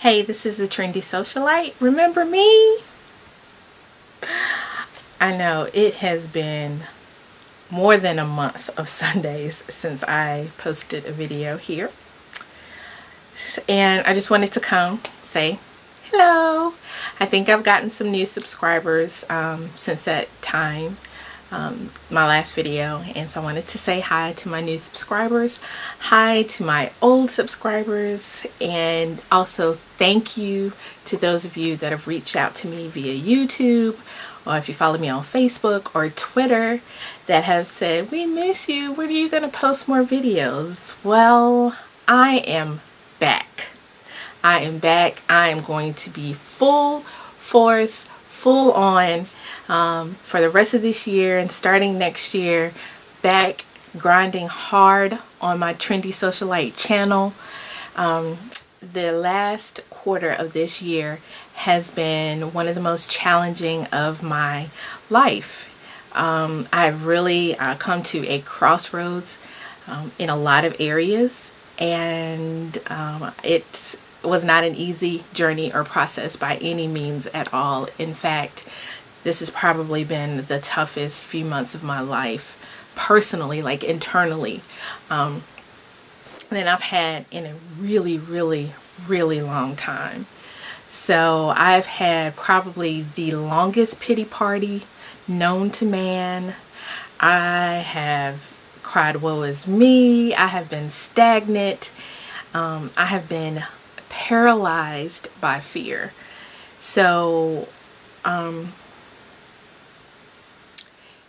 Hey, this is the Trendy Socialite. Remember me? I know it has been more than a month of Sundays since I posted a video here. And I just wanted to come say hello. I think I've gotten some new subscribers since that time. My last video, and so I wanted to say hi to my new subscribers, hi to my old subscribers, and also thank you to those of you that have reached out to me via YouTube, or if you follow me on Facebook or Twitter, that have said, we miss you, when are you going to post more videos? Well, I am back. I am back. I am going to be full force, full on for the rest of this year and starting next year, back grinding hard on my Trendy Socialite channel. The last quarter of this year has been one of the most challenging of my life. I've really come to a crossroads in a lot of areas, and it was not an easy journey or process by any means at all. In fact, this has probably been the toughest few months of my life personally, like internally, than I've had in a really, really, really long time. So I've had probably the longest pity party known to man. I have cried, woe is me. I have been stagnant. I have been paralyzed by fear. So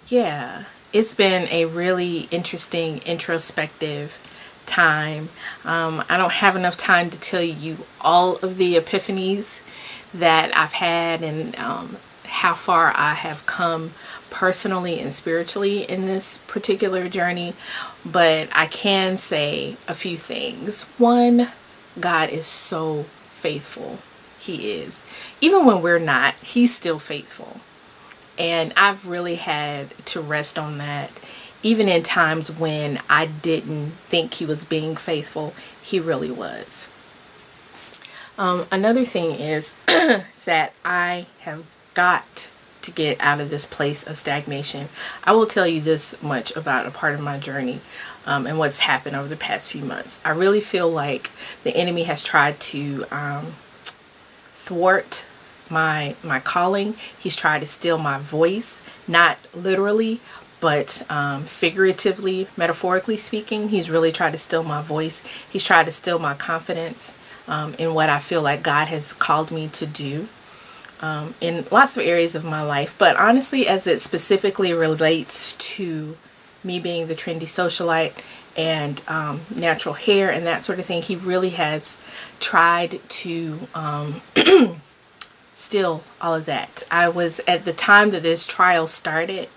yeah, it's been a really interesting introspective time. I don't have enough time to tell you all of the epiphanies that I've had, and how far I have come personally and spiritually in this particular journey, but I can say a few things. One, God is so faithful. He is. Even when we're not, He's still faithful. And I've really had to rest on that. Even in times when I didn't think He was being faithful, He really was. Another thing is that I have got to get out of this place of stagnation. I will tell you this much about a part of my journey and what's happened over the past few months. I really feel like the enemy has tried to thwart my calling. He's tried to steal my voice, not literally, but figuratively, metaphorically speaking. He's really tried to steal my voice. He's tried to steal my confidence in what I feel like God has called me to do in lots of areas of my life. But honestly, as it specifically relates to me being the trendy socialite and natural hair and that sort of thing, he really has tried to steal all of that. I was, at the time that this trial started,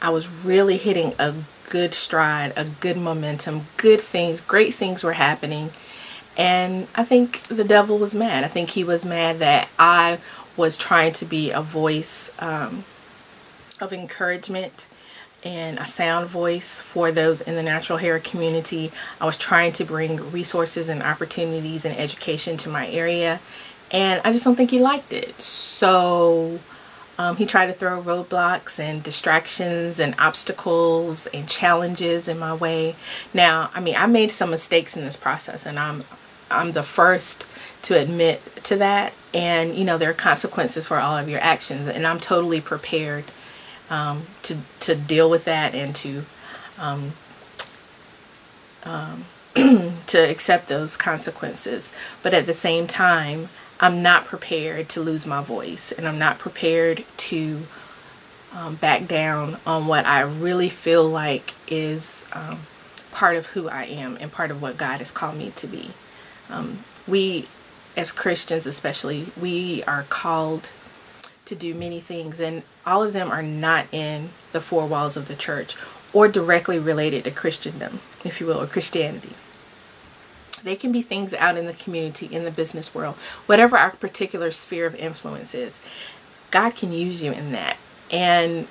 I was really hitting a good stride, a good momentum, good things, great things were happening. And I think the devil was mad. I think he was mad that I was trying to be a voice of encouragement and a sound voice for those in the natural hair community. I was trying to bring resources and opportunities and education to my area, and I just don't think he liked it. So he tried to throw roadblocks and distractions and obstacles and challenges in my way. Now, I mean, I made some mistakes in this process, and I'm the first to admit to that. And, you know, there are consequences for all of your actions, and I'm totally prepared to deal with that and to to accept those consequences. But at the same time, I'm not prepared to lose my voice, and I'm not prepared to back down on what I really feel like is part of who I am and part of what God has called me to be. We, as Christians especially, we are called to do many things, and all of them are not in the four walls of the church or directly related to Christendom, if you will, or Christianity. They can be things out in the community, in the business world, whatever our particular sphere of influence is. God can use you in that. And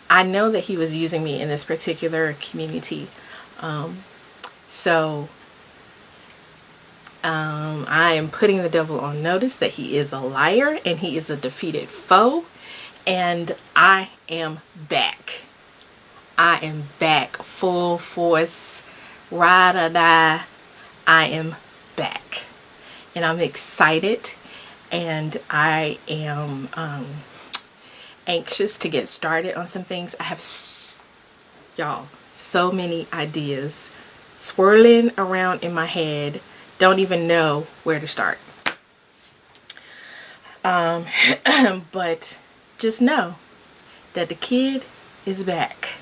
I know that He was using me in this particular community. So I am putting the devil on notice that he is a liar and he is a defeated foe. And I am back. I am back full force, ride or die. I am back. And I'm excited, and I am anxious to get started on some things. I have, y'all, so many ideas swirling around in my head. Don't even know where to start. But just know that the kid is back.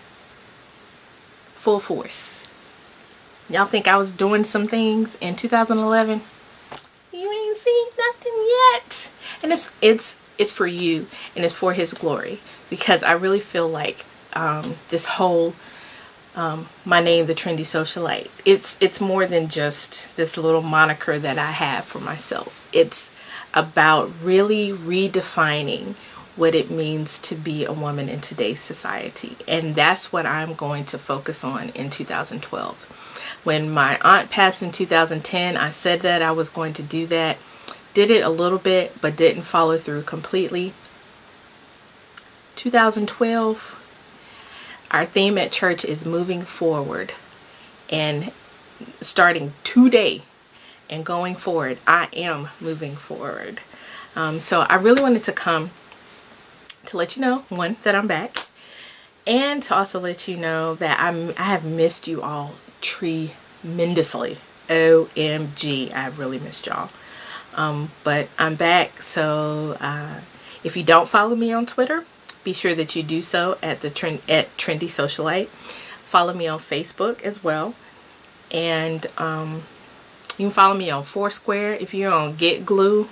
Full force. Y'all think I was doing some things in 2011? You ain't seen nothing yet. And it's for you, and it's for his glory, because I really feel like this whole my name, the Trendy Socialite, it's more than just this little moniker that I have for myself. It's about really redefining what it means to be a woman in today's society. And that's what I'm going to focus on in 2012. When my aunt passed in 2010, I said that I was going to do that. Did it a little bit, but didn't follow through completely. 2012, our theme at church is moving forward. And starting today and going forward, I am moving forward. So I really wanted to come to let you know, one, that I'm back, and to also let you know that I have missed you all tremendously. OMG, I've really missed y'all. But I'm back, so if you don't follow me on Twitter, be sure that you do so at Trendy Socialite. Follow me on Facebook as well, and you can follow me on Foursquare. If you're on Get Glue,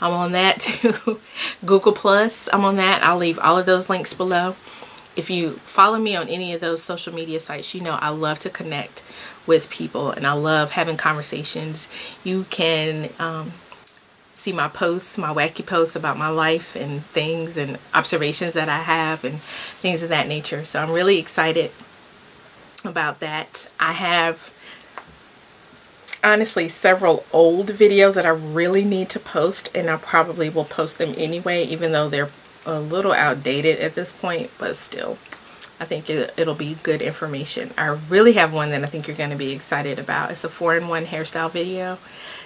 I'm on that too. Google Plus, I'm on that. I'll leave all of those links below. If you follow me on any of those social media sites, you know I love to connect with people, and I love having conversations. You can see my posts, my wacky posts about my life and things and observations that I have and things of that nature. So I'm really excited about that. I have honestly several old videos that I really need to post, and I probably will post them anyway, even though they're a little outdated at this point, but still I think it'll be good information. I really have one that I think you're going to be excited about. It's a 4-in-1 hairstyle video,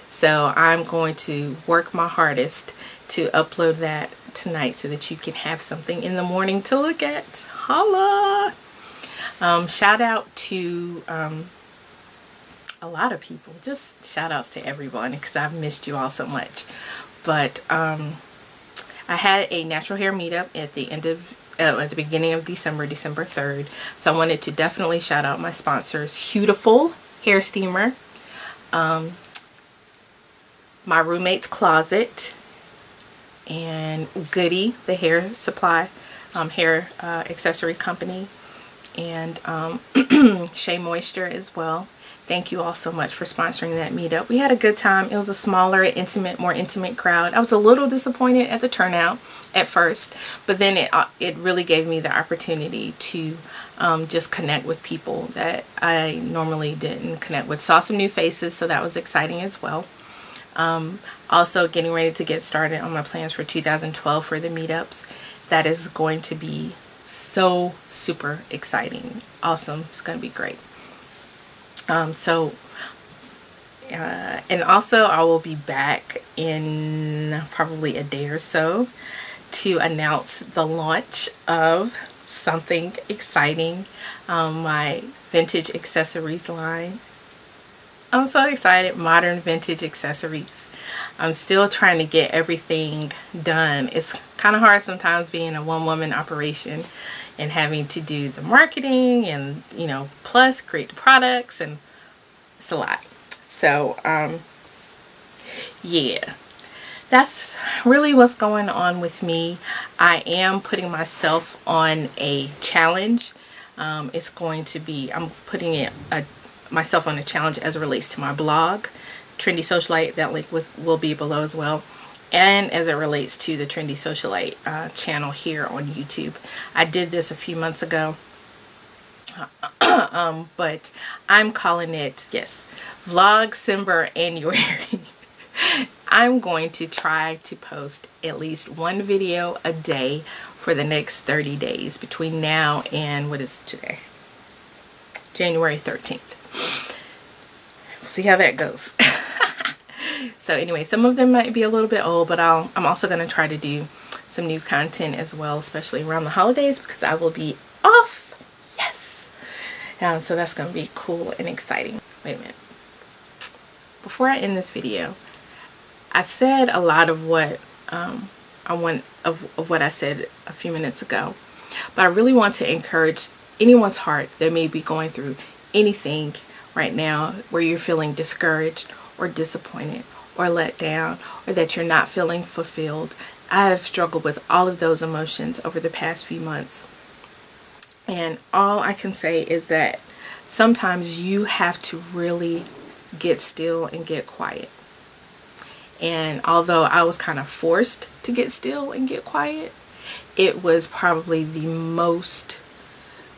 so I'm going to work my hardest to upload that tonight so that you can have something in the morning to look at. Holla! Shout out to a lot of people. Just shout outs to everyone, because I've missed you all so much. But I had a natural hair meetup at the beginning of December 3rd. So I wanted to definitely shout out my sponsors: Beautiful Hair Steamer, My Roommate's Closet, and Goody, the hair supply, hair accessory company, and Shea Moisture as well. Thank you all so much for sponsoring that meetup. We had a good time. It was a smaller, more intimate crowd. I was a little disappointed at the turnout at first, but then it really gave me the opportunity to just connect with people that I normally didn't connect with. Saw some new faces, so that was exciting as well. Also getting ready to get started on my plans for 2012 for the meetups. That is going to be so super exciting. Awesome. It's going to be great. And also I will be back in probably a day or so to announce the launch of something exciting, my vintage accessories line. I'm so excited. Modern vintage accessories. I'm still trying to get everything done. It's kind of hard sometimes being a one-woman operation and having to do the marketing and, you know, plus create the products, and it's a lot. So yeah, that's really what's going on with me. I am putting myself on a challenge. It's going to be, I'm putting myself on a challenge as it relates to my blog, Trendy Socialite. That link will be below as well. And as it relates to the Trendy Socialite channel here on YouTube. I did this a few months ago. But I'm calling it, yes, Vlogcember January. I'm going to try to post at least one video a day for the next 30 days between now and, what is today? January 13th. We'll see how that goes. So anyway, some of them might be a little bit old, but I'm also going to try to do some new content as well, especially around the holidays, because I will be off. Yes. So that's going to be cool and exciting. Wait a minute. Before I end this video, I said a lot of what of what I said a few minutes ago, but I really want to encourage anyone's heart that may be going through anything right now where you're feeling discouraged or disappointed or let down, or that you're not feeling fulfilled. I have struggled with all of those emotions over the past few months, and all I can say is that sometimes you have to really get still and get quiet. And although I was kind of forced to get still and get quiet, it was probably the most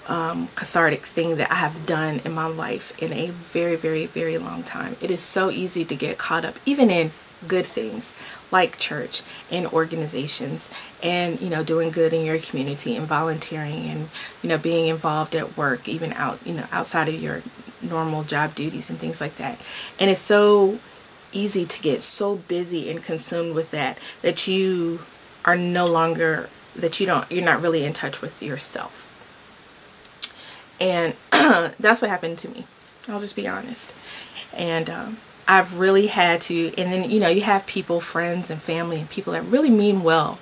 cathartic thing that I have done in my life in a very, very, very long time. It is so easy to get caught up even in good things like church and organizations and, you know, doing good in your community and volunteering and, you know, being involved at work, even outside of your normal job duties and things like that. And it's so easy to get so busy and consumed with that you are no longer, you're not really in touch with yourself. And that's what happened to me. I'll just be honest. And I've really had to, and then, you know, you have people, friends and family and people that really mean well,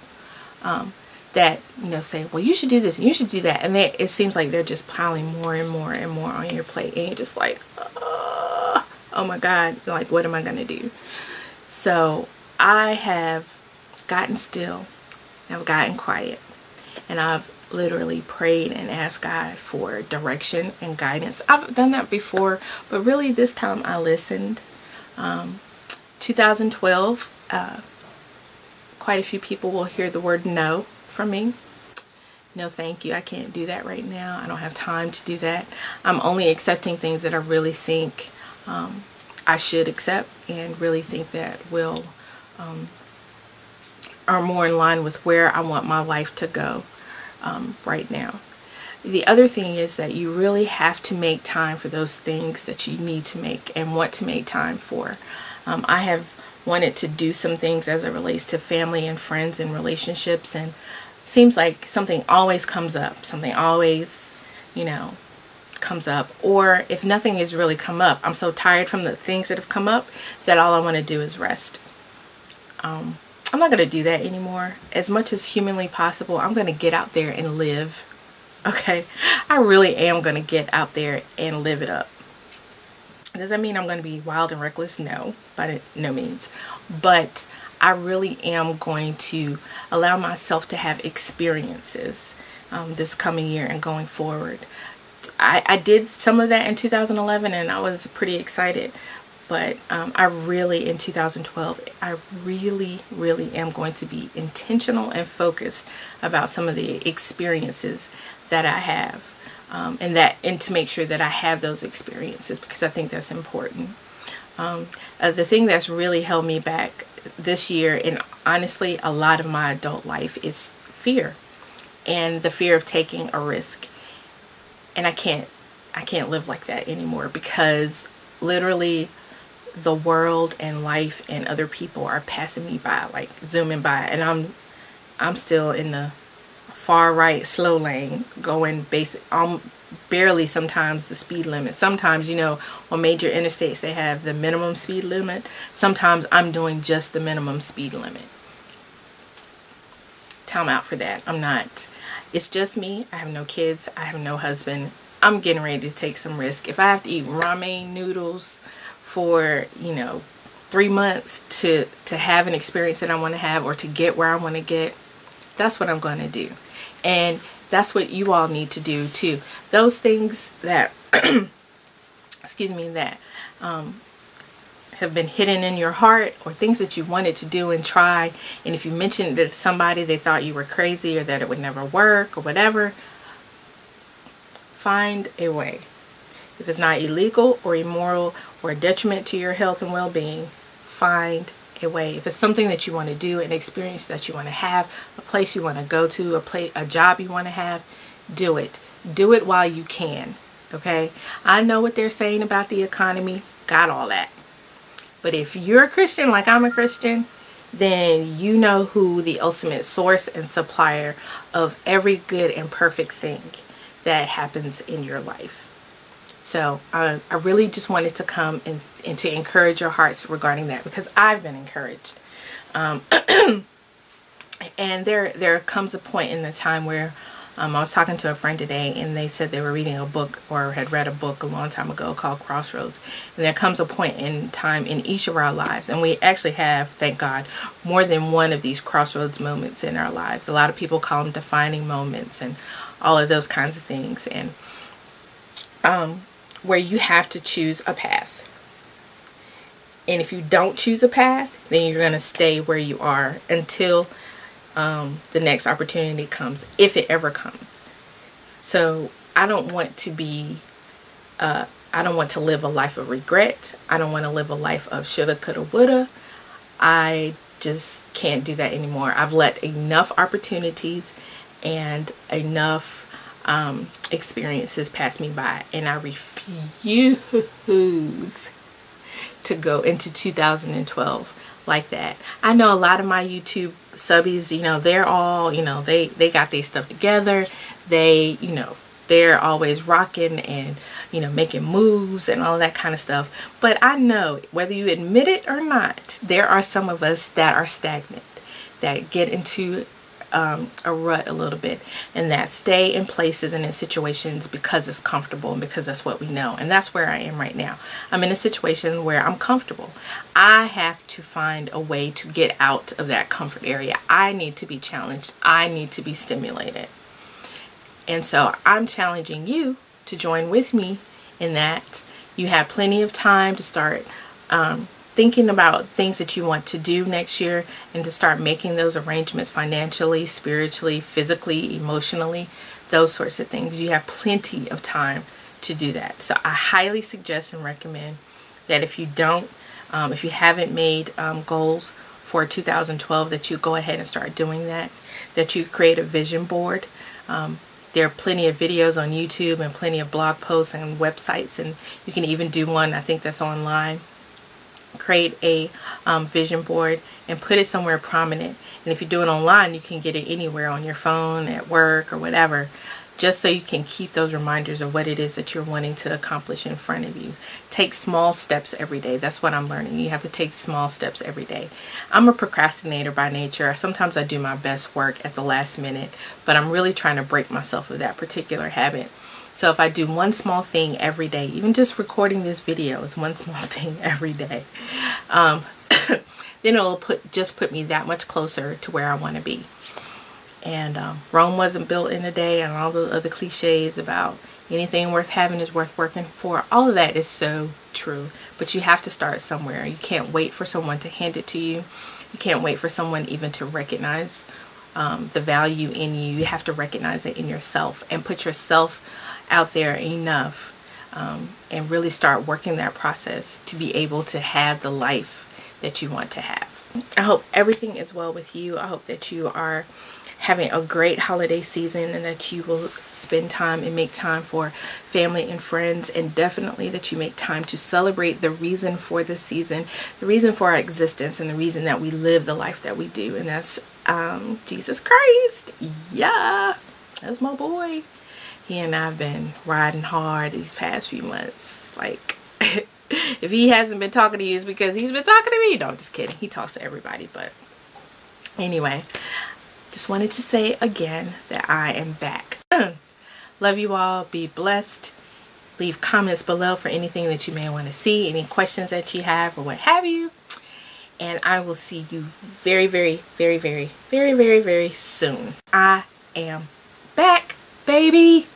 that, you know, say, well, you should do this and you should do that. And it seems like they're just piling more and more and more on your plate. And you're just like, oh my God, like, what am I going to do? So I have gotten still, I've gotten quiet, and I've literally prayed and asked God for direction and guidance. I've done that before, but really this time I listened. 2012, quite a few people will hear the word no from me. No, thank you. I can't do that right now. I don't have time to do that. I'm only accepting things that I really think I should accept and really think that will are more in line with where I want my life to go right now. The other thing is that you really have to make time for those things that you need to make and want to make time for. I have wanted to do some things as it relates to family and friends and relationships, and seems like something always comes up. Something always, you know, comes up. Or if nothing has really come up, I'm so tired from the things that have come up that all I want to do is rest. I'm not going to do that anymore. As much as humanly possible, I'm going to get out there and live. Okay, I really am going to get out there and live it up. Does that mean I'm going to be wild and reckless? No, by no means. But I really am going to allow myself to have experiences this coming year and going forward. I did some of that in 2011 and I was pretty excited. But I really, in 2012, I really am going to be intentional and focused about some of the experiences that I have, and to make sure that I have those experiences, because I think that's important. The thing that's really held me back this year, and honestly a lot of my adult life, is fear, and the fear of taking a risk. And I can't live like that anymore, because literally the world and life and other people are passing me by, like zooming by, and I'm still in the far right slow lane, going barely sometimes the speed limit. Sometimes, you know, on major interstates they have the minimum speed limit. Sometimes I'm doing just the minimum speed limit. Time out for that. I'm not. It's just me. I have no kids. I have no husband. I'm getting ready to take some risk. If I have to eat ramen noodles for, you know, 3 months to have an experience that I want to have, or to get where I want to get, that's what I'm going to do. And that's what you all need to do too. Those things that excuse me, that have been hidden in your heart, or things that you wanted to do and try, and if you mentioned it to somebody, they thought you were crazy or that it would never work or whatever, Find a way. If it's not illegal or immoral or a detriment to your health and well-being, find a way. If it's something that you want to do, an experience that you want to have, a place you want to go to, a job you want to have, do it. Do it while you can. Okay? I know what they're saying about the economy. Got all that. But if you're a Christian like I'm a Christian, then you know who the ultimate source and supplier of every good and perfect thing that happens in your life. So I really just wanted to come and to encourage your hearts regarding that, because I've been encouraged. And there comes a point in the time where I was talking to a friend today, and they said they were reading a book or had read a book a long time ago called Crossroads. And there comes a point in time in each of our lives, and we actually have, thank God, more than one of these crossroads moments in our lives. A lot of people call them defining moments and all of those kinds of things. And where you have to choose a path. And if you don't choose a path, then you're going to stay where you are until the next opportunity comes, if it ever comes. So I don't want to be, I don't want to live a life of regret. I don't want to live a life of shoulda, coulda, woulda. I just can't do that anymore. I've let enough opportunities and enough experiences pass me by, and I refuse to go into 2012 like that. I know a lot of my YouTube subbies, they're all, they got their stuff together. They, they're always rocking and, making moves and all that kind of stuff. But I know, whether you admit it or not, there are some of us that are stagnant, that get into a rut a little bit, and that stay in places and in situations because it's comfortable and because that's what we know. And that's where I am right now. I'm in a situation where I'm comfortable. I have to find a way to get out of that comfort area. I need to be challenged. I need to be stimulated. And so I'm challenging you to join with me in that. You have plenty of time to start thinking about things that you want to do next year, and to start making those arrangements financially, spiritually, physically, emotionally, those sorts of things. You have plenty of time to do that. So I highly suggest and recommend that if you haven't made goals for 2012, that you go ahead and start doing that, that you create a vision board. There are plenty of videos on YouTube and plenty of blog posts and websites, and you can even do one, I think, that's online. Create a vision board and put it somewhere prominent. And if you do it online, you can get it anywhere, on your phone, at work, or whatever, just so you can keep those reminders of what it is that you're wanting to accomplish in front of you. Take small steps every day. That's what I'm learning. You have to take small steps every day. I'm a procrastinator by nature. Sometimes I do my best work at the last minute, but I'm really trying to break myself of that particular habit. So if I do one small thing every day, even just recording this video is one small thing every day, then it'll put me that much closer to where I want to be. And Rome wasn't built in a day, and all the other cliches about anything worth having is worth working for. All of that is so true, but you have to start somewhere. You can't wait for someone to hand it to you. You can't wait for someone even to recognize the value in you. You have to recognize it in yourself and put yourself out there enough, and really start working that process to be able to have the life that you want to have. I hope everything is well with you. I hope that you are having a great holiday season, and that you will spend time and make time for family and friends, and definitely that you make time to celebrate the reason for the season, the reason for our existence, and the reason that we live the life that we do, and that's Jesus Christ. Yeah, that's my boy. He and I have been riding hard these past few months. Like, if he hasn't been talking to you, it's because he's been talking to me. No, I'm just kidding. He talks to everybody. But anyway, just wanted to say again that I am back. Love you all. Be blessed. Leave comments below for anything that you may want to see, any questions that you have, or what have you. And I will see you very, very, very, very, very, very, very soon. I am back, baby.